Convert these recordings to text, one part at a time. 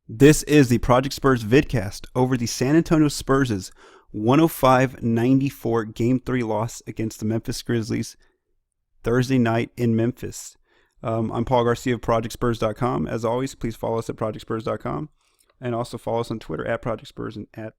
This is the Project Spurs vidcast over the San Antonio Spurs' 105-94 Game 3 loss against the Memphis Grizzlies Thursday night in Memphis. I'm Paul Garcia of ProjectSpurs.com. As always, please follow us at ProjectSpurs.com and also follow us on Twitter at Project Spurs and at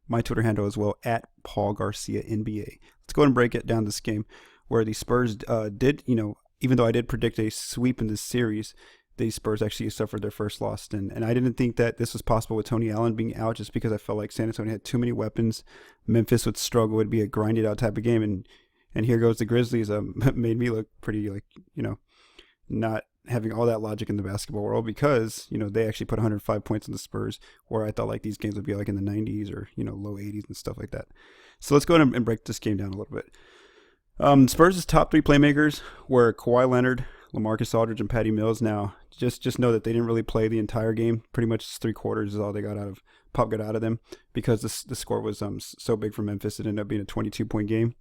my Twitter handle as well, at Paul Garcia NBA. Let's go ahead and break it down this game where the Spurs did, even though I did predict a sweep in this series, the Spurs actually suffered their first loss. And I didn't think that this was possible with Tony Allen being out, just because I felt like San Antonio had too many weapons. Memphis would struggle. It would be a grinded out type of game. And here goes the Grizzlies. Made me look pretty not having all that logic in the basketball world, because, they actually put 105 points on the Spurs, where I thought like these games would be like in the 90s or, low 80s and stuff like that. So let's go ahead and break this game down a little bit. Spurs' top three playmakers were Kawhi Leonard, LaMarcus Aldridge, and Patty Mills. Now, just know that they didn't really play the entire game. Pretty much 3/4 is all they got out of Pop got out of them, because the score was so big for Memphis. It ended up being a 22-point game.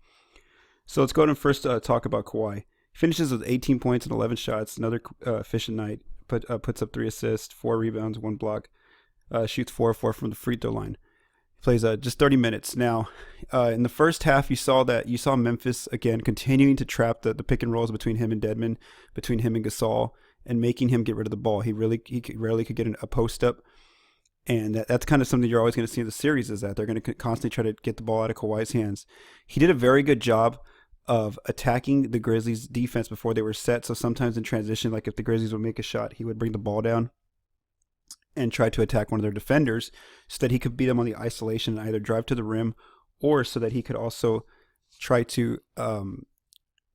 So let's go ahead and first talk about Kawhi. He finishes with 18 points and 11 shots. Another efficient night. Puts up 3 assists, 4 rebounds, 1 block. Shoots 4-4 from the free throw line. Plays just 30 minutes. Now, in the first half, you saw Memphis again continuing to trap the pick and rolls between him and Dedmon, between him and Gasol, and making him get rid of the ball. He rarely could get a post up, and that's kind of something you're always going to see in the series, is that they're going to constantly try to get the ball out of Kawhi's hands. He did a very good job of attacking the Grizzlies' defense before they were set. So sometimes in transition, like if the Grizzlies would make a shot, he would bring the ball down and try to attack one of their defenders, so that he could beat them on the isolation and either drive to the rim, or so that he could also try to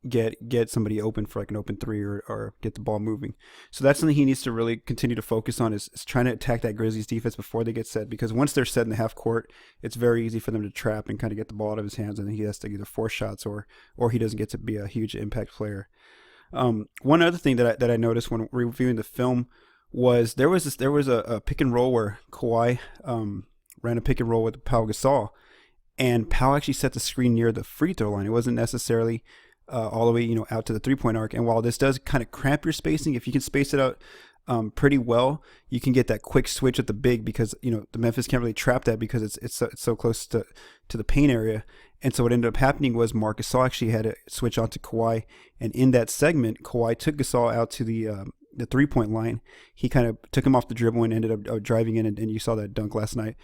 get somebody open for like an open three, or get the ball moving. So that's something he needs to really continue to focus on, is trying to attack that Grizzlies defense before they get set, because once they're set in the half court, it's very easy for them to trap and kind of get the ball out of his hands, and then he has to either force shots or he doesn't get to be a huge impact player. One other thing that I noticed when reviewing the film was there was a pick and roll where Kawhi ran a pick and roll with Pau Gasol, and Pau actually set the screen near the free throw line. It wasn't necessarily all the way out to the 3-point arc. And while this does kind of cramp your spacing, if you can space it out pretty well, you can get that quick switch at the big, because the Memphis can't really trap that, because it's so close to the paint area. And so what ended up happening was Marc Gasol actually had to switch on to Kawhi, and in that segment, Kawhi took Gasol out to the 3-point line. He kind of took him off the dribble and ended up driving in, and you saw that dunk last night,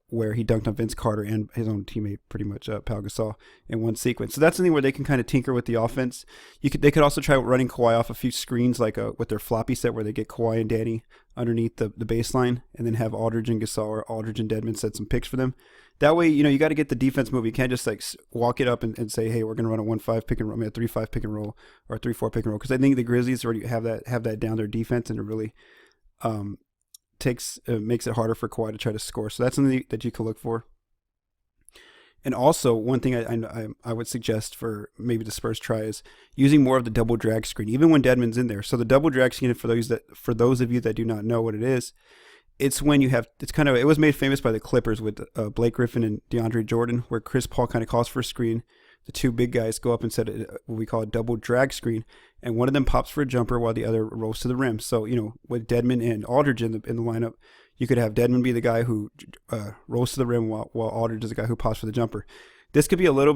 where he dunked on Vince Carter and his own teammate, pretty much, Pau Gasol, in one sequence. So that's something where they can kind of tinker with the offense. They could also try running Kawhi off a few screens, like with their floppy set, where they get Kawhi and Danny underneath the baseline, and then have Aldridge and Gasol or Aldridge and Dedmon set some picks for them. That way, you got to get the defense moving. You can't just like walk it up and say, hey, we're going to run a 1-5 pick and roll, a 3-5 pick and roll, or a 3-4 pick and roll, because I think the Grizzlies already have that down their defense, and it really makes it harder for Kawhi to try to score. So that's something that you can look for. And also, one thing I would suggest for maybe the Spurs try is using more of the double drag screen, even when Dedmon's in there. So the double drag screen, for those of you that do not know what it is, it's when it was made famous by the Clippers with Blake Griffin and DeAndre Jordan, where Chris Paul kind of calls for a screen. The two big guys go up and set what we call a double drag screen, and one of them pops for a jumper while the other rolls to the rim. So, with Dedmon and Aldridge in the lineup, you could have Dedmon be the guy who rolls to the rim while Aldridge is the guy who pops for the jumper. This could be a little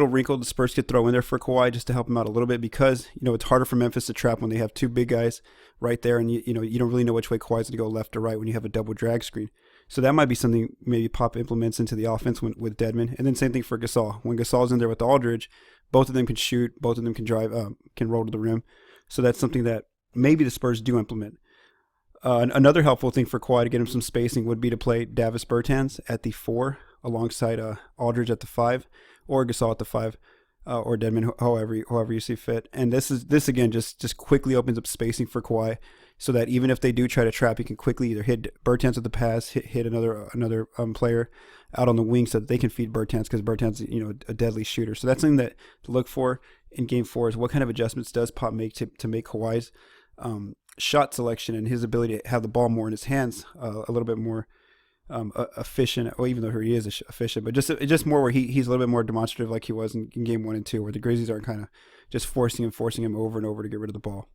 wrinkle the Spurs could throw in there for Kawhi, just to help him out a little bit, because it's harder for Memphis to trap when they have two big guys right there, and you don't really know which way Kawhi's going to go, left or right, when you have a double drag screen. So that might be something maybe Pop implements into the offense with Dedmon. And then same thing for Gasol. When Gasol's in there with Aldridge, both of them can shoot, both of them can drive, can roll to the rim. So that's something that maybe the Spurs do implement. Another helpful thing for Kawhi to get him some spacing would be to play Davis Bertans at the 4 alongside Aldridge at the 5, or Gasol at the 5, or Dedmon, however you see fit. And this again just quickly opens up spacing for Kawhi, so that even if they do try to trap, he can quickly either hit Bertans with the pass, hit another player out on the wing, so that they can feed Bertans, because Bertans a deadly shooter. So that's something that to look for in Game 4, is what kind of adjustments does Pop make to make Kawhi's shot selection and his ability to have the ball more in his hands a little bit more efficient. Well, even though he is efficient, but just more where he's a little bit more demonstrative, like he was in Game 1 and 2, where the Grizzlies are kind of just forcing him over and over to get rid of the ball.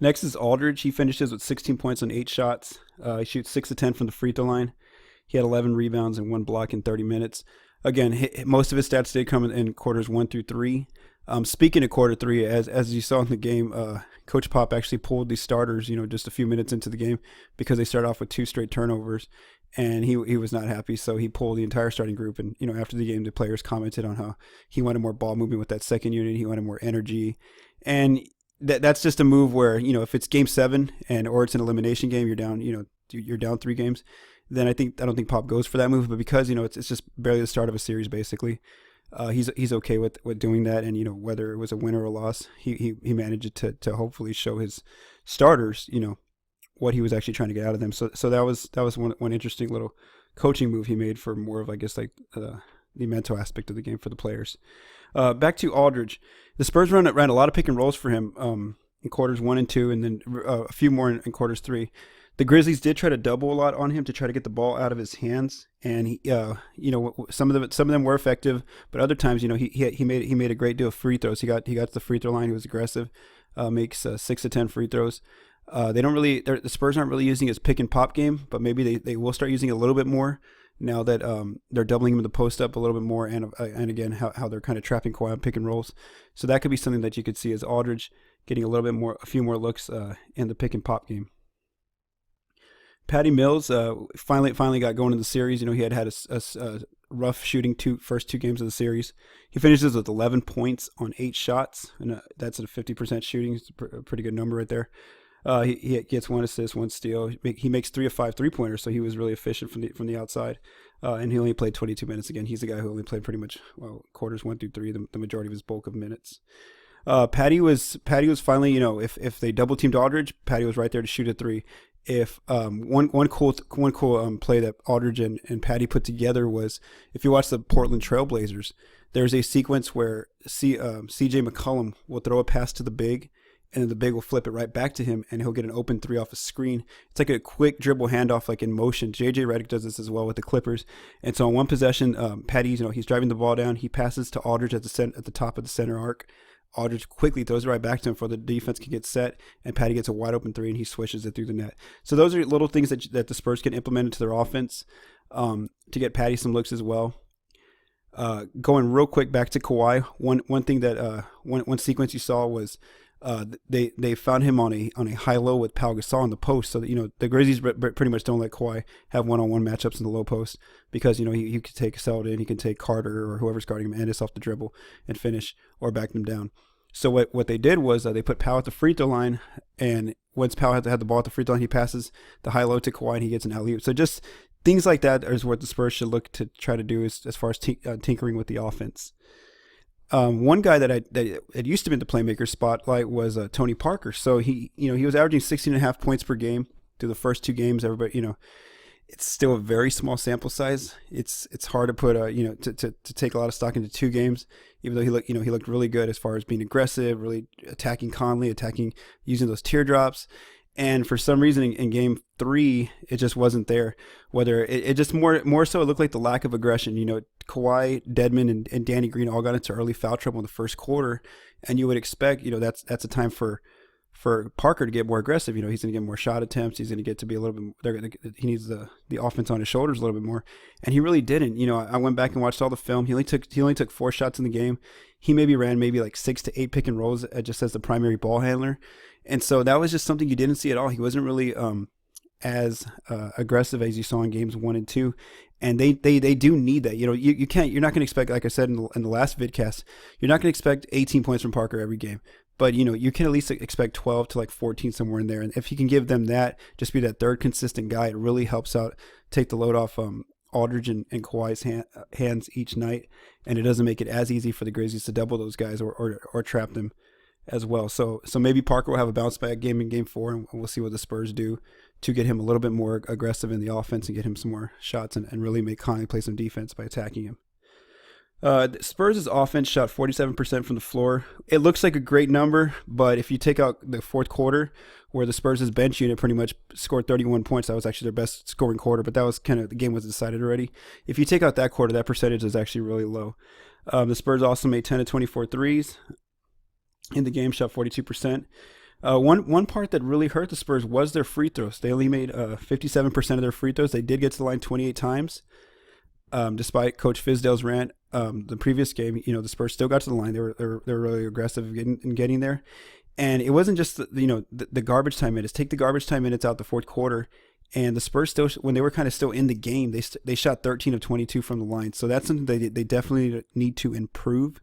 Next is Aldridge. He finishes with 16 points on 8 shots. He shoots 6 of 10 from the free throw line. He had 11 rebounds and 1 block in 30 minutes. Again, most of his stats did come in quarters 1 through 3. Speaking of quarter 3, as you saw in the game, Coach Pop actually pulled the starters, just a few minutes into the game because they started off with 2 straight turnovers, and he was not happy, so he pulled the entire starting group. And after the game, the players commented on how he wanted more ball movement with that second unit. He wanted more energy, and that's just a move where if it's Game 7 or it's an elimination game, you're down you're down 3 games. Then I don't think Pop goes for that move, but because it's just barely the start of a series basically. He's okay with doing that, and whether it was a win or a loss, he managed to hopefully show his starters what he was actually trying to get out of them. So that was one interesting little coaching move he made for more of the mental aspect of the game for the players. Back to Aldridge, the Spurs ran a lot of pick and rolls for him in quarters 1 and 2, and then a few more in quarters 3. The Grizzlies did try to double a lot on him to try to get the ball out of his hands, and he, some of them were effective, but other times, he made a great deal of free throws. He got to the free throw line. He was aggressive. Makes 6 of 10 free throws. The Spurs aren't really using his pick and pop game, but maybe they will start using it a little bit more now that they're doubling him in the post up a little bit more, and again how they're kind of trapping Kawhi on pick and rolls. So that could be something that you could see as Aldridge getting a few more looks in the pick and pop game. Patty Mills finally got going in the series. He had a rough shooting first 2 games of the series. He finishes with 11 points on 8 shots, and that's at a 50% shooting. It's a pretty good number right there. He gets 1 assist, 1 steal. He makes 3 of 5 3-pointers, so he was really efficient from the outside. And he only played 22 minutes. Again, he's the guy who only played pretty much quarters 1 through 3, the majority of his bulk of minutes. Patty was finally, if they double teamed Aldridge, Patty was right there to shoot a 3. If one cool play that Aldridge and Patty put together was, if you watch the Portland Trailblazers, there's a sequence where CJ McCollum will throw a pass to the big, and then the big will flip it right back to him, and he'll get an open 3 off a screen. It's like a quick dribble handoff, like in motion. JJ Redick does this as well with the Clippers. And so on one possession, Patty, he's driving the ball down. He passes to Aldridge at the top of the center arc. Aldridge quickly throws it right back to him before the defense can get set, and Patty gets a wide open 3, and he swishes it through the net. So those are little things that the Spurs can implement into their offense to get Patty some looks as well. Going real quick back to Kawhi, one thing that one sequence you saw was they found him on a high low with Pau Gasol in the post, so that the Grizzlies pretty much don't let Kawhi have one-on-one matchups in the low post because he could take Selden, he can take Carter or whoever's guarding him, and just off the dribble and finish or back them down. So what they did was they put Pau at the free throw line, and once Pau had the ball at the free throw line, he passes the high low to Kawhi and he gets an alley-oop. So just things like that is what the Spurs should look to try to do as far as tinkering with the offense. One guy that it used to be in the playmaker spotlight was Tony Parker. So he was averaging 16.5 points per game through the first 2 games. Everybody, it's still a very small sample size. It's hard to put to take a lot of stock into 2 games. Even though he looked really good as far as being aggressive, really attacking Conley, using those teardrops. And for some reason in game 3, it just wasn't there. Whether it just more so it looked like the lack of aggression. Kawhi, Dedmon, and Danny Green all got into early foul trouble in the first quarter, and you would expect that's a time for Parker to get more aggressive. He's going to get more shot attempts. He's going to get to be a little bit. He needs the offense on his shoulders a little bit more, and he really didn't. I went back and watched all the film. He only took 4 shots in the game. He ran maybe like 6 to 8 pick and rolls just as the primary ball handler. And so that was just something you didn't see at all. He wasn't really as aggressive as you saw in games 1 and 2. And they do need that. You're not going to expect, like I said in the last vidcast, you're not going to expect 18 points from Parker every game. But, you can at least expect 12 to 14 somewhere in there. And if he can give them that, just be that third consistent guy, it really helps out, take the load off Aldridge and Kawhi's hands each night. And it doesn't make it as easy for the Grizzlies to double those guys or trap them as well. So maybe Parker will have a bounce back game in game 4, and we'll see what the Spurs do to get him a little bit more aggressive in the offense and get him some more shots and really make Conley play some defense by attacking him. The Spurs' offense shot 47% from the floor. It looks like a great number, but if you take out the fourth quarter where the Spurs' bench unit pretty much scored 31 points, that was actually their best scoring quarter, but that was the game was decided already. If you take out that quarter, that percentage is actually really low. The Spurs also made 10 of 24 threes in the game, shot 42%. One part that really hurt the Spurs was their free throws. They only made 57% of their free throws. They did get to the line 28 times, despite Coach Fizdale's rant. The previous game, the Spurs still got to the line. They were really aggressive in getting there, and it wasn't just the garbage time minutes. Take the garbage time minutes out the fourth quarter, and the Spurs still, when they were kind of still in the game, they shot 13 of 22 from the line. So that's something they definitely need to improve.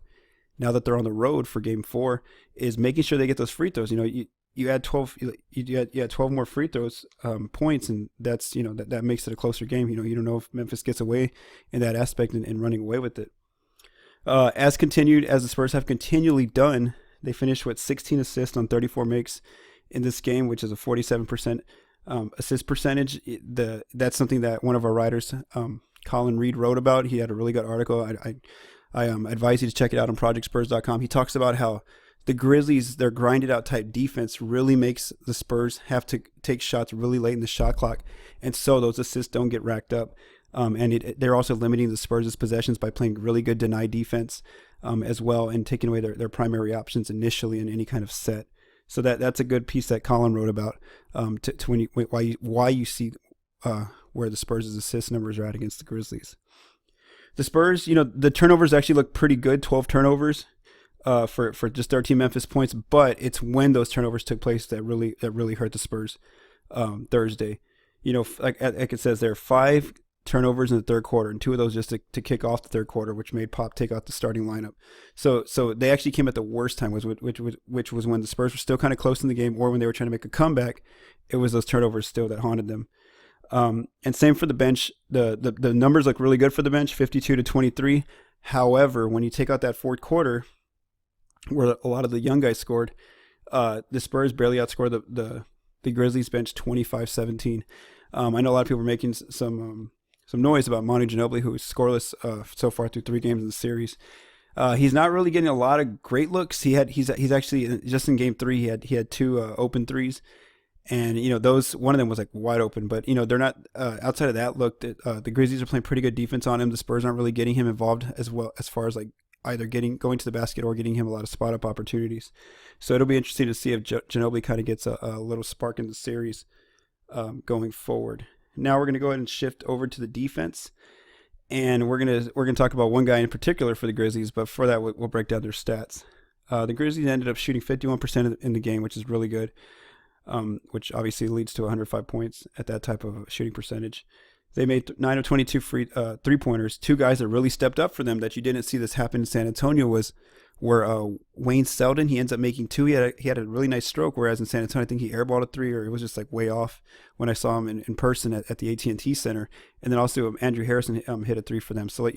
Now that they're on the road for Game 4, is making sure they get those free throws. You add 12, you add 12 more free throws points, and that's that makes it a closer game. You don't know if Memphis gets away in that aspect and running away with it. As the Spurs have continually done, they finished with 16 assists on 34 makes in this game, which is a 47% assist percentage. That's something that one of our writers, Colin Reed, wrote about. He had a really good article. I advise you to check it out on projectspurs.com. He talks about how the Grizzlies, their grinded out type defense really makes the Spurs have to take shots really late in the shot clock, and so those assists don't get racked up. They're also limiting the Spurs' possessions by playing really good deny defense as well, and taking away their primary options initially in any kind of set. So that's a good piece that Colin wrote about why you see where the Spurs' assist numbers are at against the Grizzlies. The Spurs, the turnovers actually look pretty good, 12 turnovers for just 13 Memphis points, but it's when those turnovers took place that really hurt the Spurs Thursday. Like it says there, 5 turnovers in the third quarter, and 2 of those just to kick off the third quarter, which made Pop take out the starting lineup. So they actually came at the worst time, which was when the Spurs were still kind of close in the game, or when they were trying to make a comeback. It was those turnovers still that haunted them. And same for the bench. The numbers look really good for the bench, 52 to 23. However, when you take out that fourth quarter, where a lot of the young guys scored, the Spurs barely outscored the Grizzlies bench 25-17. I know a lot of people are making some noise about Manu Ginobili, who is scoreless so far through 3 games in the series. He's not really getting a lot of great looks. He's actually, just in Game 3, he had 2 open threes. And, one of them was like wide open, but, they're not, outside of that look, the Grizzlies are playing pretty good defense on him. The Spurs aren't really getting him involved as well, as far as like either going to the basket or getting him a lot of spot up opportunities. So it'll be interesting to see if Ginobili kind of gets a little spark in the series going forward. Now we're going to go ahead and shift over to the defense. And we're gonna talk about one guy in particular for the Grizzlies, but for that we'll break down their stats. The Grizzlies ended up shooting 51% in the game, which is really good. Which obviously leads to 105 points at that type of shooting percentage. They made 9 of 22 3-pointers. 2 guys that really stepped up for them that you didn't see this happen in San Antonio were Wayne Selden. He ends up making 2. He had a really nice stroke, whereas in San Antonio, I think he airballed a 3, or it was just like way off when I saw him in person at the AT&T Center. And then also Andrew Harrison hit a 3 for them. So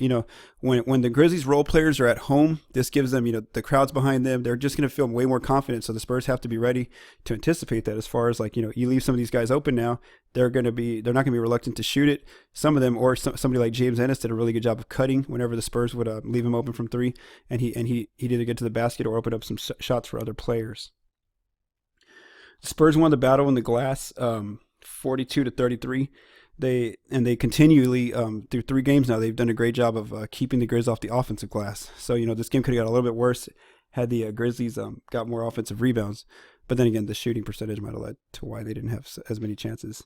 when the Grizzlies role players are at home, this gives them, the crowd's behind them. They're just going to feel way more confident. So the Spurs have to be ready to anticipate that. As far as you leave some of these guys open now, they're not going to be reluctant to shoot it. Some of them, or somebody like James Ennis did a really good job of cutting whenever the Spurs would leave him open from 3, and he did either get to the basket or open up some shots for other players. The Spurs won the battle in the glass, 42 to 33. They continually through 3 games now, they've done a great job of keeping the Grizz off the offensive glass. So this game could have got a little bit worse had the Grizzlies got more offensive rebounds. But then again, the shooting percentage might have led to why they didn't have as many chances.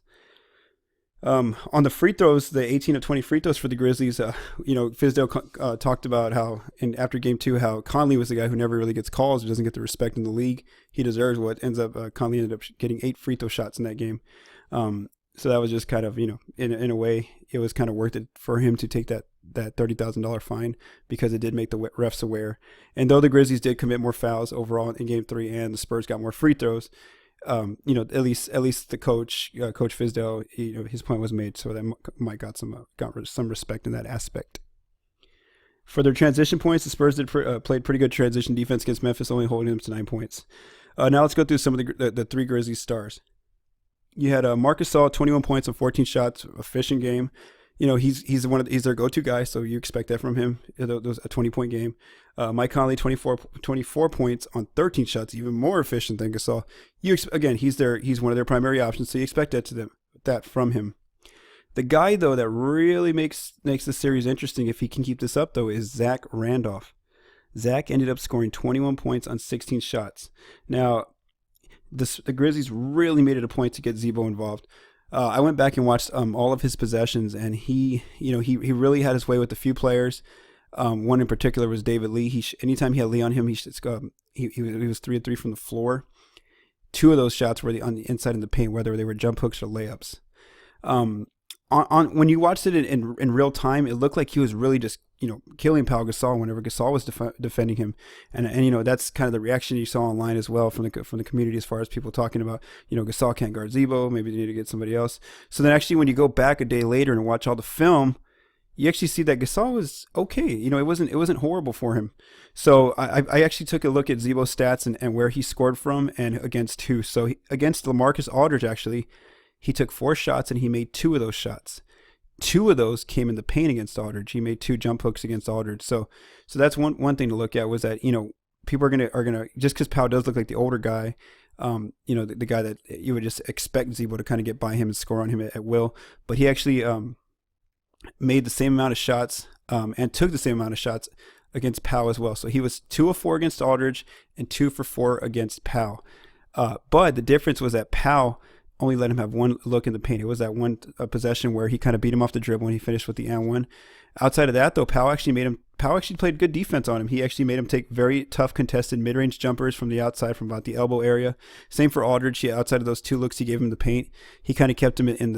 On the free throws, the 18 of 20 free throws for the Grizzlies, Fizdale talked about how, after Game 2, how Conley was the guy who never really gets calls, who doesn't get the respect in the league. He deserves what ends up, Conley ended up getting 8 free throw shots in that game. So that was just kind of, in a way, it was kind of worth it for him to take that $30,000 fine, because it did make the refs aware. And though the Grizzlies did commit more fouls overall in Game 3 and the Spurs got more free throws, at least the coach, Coach Fizdale, his point was made, so that Mike got some respect in that aspect. For their transition points, the Spurs played pretty good transition defense against Memphis, only holding them to 9 points. Now let's go through some of the 3 Grizzlies stars. You had Marc Gasol, 21 points on 14 shots, efficient game. He's their go-to guy, so you expect that from him. It was a 20-point game. Mike Conley, 24 points on 13 shots, even more efficient than Gasol. He's one of their primary options, so you expect that from him. The guy though that really makes the series interesting, if he can keep this up though, is Zach Randolph. Zach ended up scoring 21 points on 16 shots. Now, the Grizzlies really made it a point to get Z-Bo involved. I went back and watched all of his possessions, and he really had his way with a few players. One in particular was David Lee. Anytime he had Lee on him, he was 3 of 3 from the floor. 2 of those shots were on the inside of the paint, whether they were jump hooks or layups. When you watched it in real time, it looked like he was really just killing Pau Gasol whenever Gasol was defending him, and that's kind of the reaction you saw online as well from the community, as far as people talking about Gasol can't guard Z-Bo, maybe they need to get somebody else. So then actually when you go back a day later and watch all the film, you actually see that Gasol was okay. It wasn't horrible for him. So I actually took a look at Z-Bo's stats and where he scored from and against who. So against LaMarcus Aldridge, actually, he took 4 shots and he made 2 of those shots. 2 of those came in the paint against Aldridge. He made 2 jump hooks against Aldridge. So that's one thing to look at, was that people are gonna just because Pau does look like the older guy, the guy that you would just expect Z-Bo to kind of get by him and score on him at will, but he actually made the same amount of shots and took the same amount of shots against Pau as well. So he was 2 of 4 against Aldridge and 2 for 4 against Pau. But the difference was that Pau only let him have 1 look in the paint. It was that one possession where he kind of beat him off the dribble when he finished with the and-1. Outside of that, though, Pau actually played good defense on him. He actually made him take very tough contested mid-range jumpers from the outside, from about the elbow area. Same for Aldridge. Outside of those 2 looks he gave him the paint, he kind of kept him in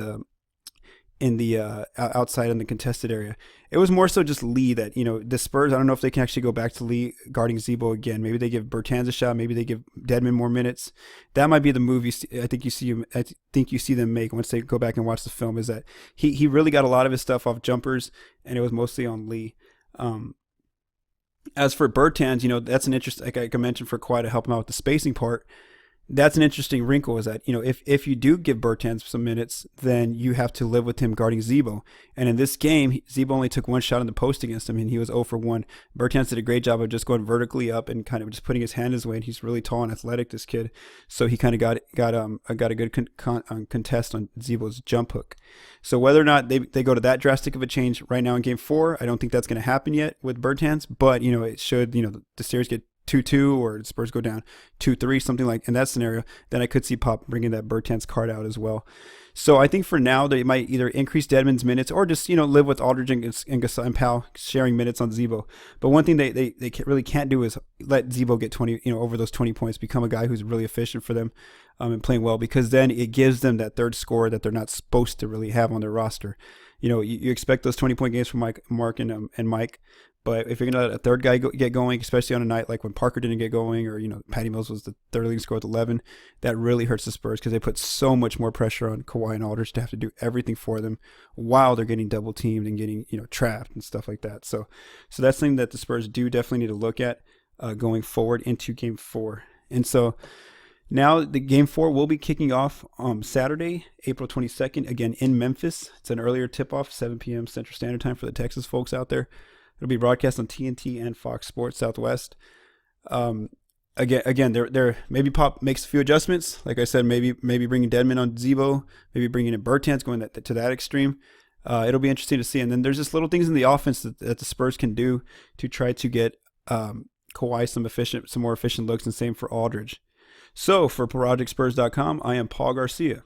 the outside in the contested area. It was more so just Lee that, the Spurs, I don't know if they can actually go back to Lee guarding Z-Bo again. Maybe they give Bertans a shot. Maybe they give Dedmon more minutes. That might be the move I think you see them make once they go back and watch the film, is that he really got a lot of his stuff off jumpers, and it was mostly on Lee. As for Bertans, that's an interest, like I mentioned, for Kawhi to help him out with the spacing part. That's an interesting wrinkle, is that, if you do give Bertans some minutes, then you have to live with him guarding Z-Bo. And in this game, Z-Bo only took 1 shot in the post against him, and he was 0 for 1. Bertans did a great job of just going vertically up and kind of just putting his hand his way, and he's really tall and athletic, this kid. So he kind of got a good contest on Z-Bo's jump hook. So whether or not they go to that drastic of a change right now in Game 4, I don't think that's going to happen yet with Bertans, but, it should, the series get 2-2 or the Spurs go down 2-3, something like in that scenario, then I could see Pop bringing that Bertans card out as well. So I think for now they might either increase Dedmon's minutes or just live with Aldridge and Gasol and Pau sharing minutes on Z-Bo. But one thing they really can't do is let Z-Bo get 20 over those 20 points, become a guy who's really efficient for them and playing well, because then it gives them that third scorer that they're not supposed to really have on their roster. You expect those 20-point games from Mark and Mike. But if you're going to let a third guy get going, especially on a night like when Parker didn't get going, or, Patty Mills was the third leading scorer with 11, that really hurts the Spurs, because they put so much more pressure on Kawhi and Aldridge to have to do everything for them while they're getting double teamed and getting, trapped and stuff like that. So that's something that the Spurs do definitely need to look at going forward into Game 4. And so now the Game 4 will be kicking off Saturday, April 22nd, again in Memphis. It's an earlier tip-off, 7 p.m. Central Standard Time for the Texas folks out there. It'll be broadcast on TNT and Fox Sports Southwest. Again, they're maybe Pop makes a few adjustments. Like I said, maybe bringing Dedmon on Z-Bo, maybe bringing in Bertans, going to that extreme. It'll be interesting to see. And then there's just little things in the offense that the Spurs can do to try to get Kawhi some more efficient looks, and same for Aldridge. So for ProjectSpurs.com, I am Paul Garcia.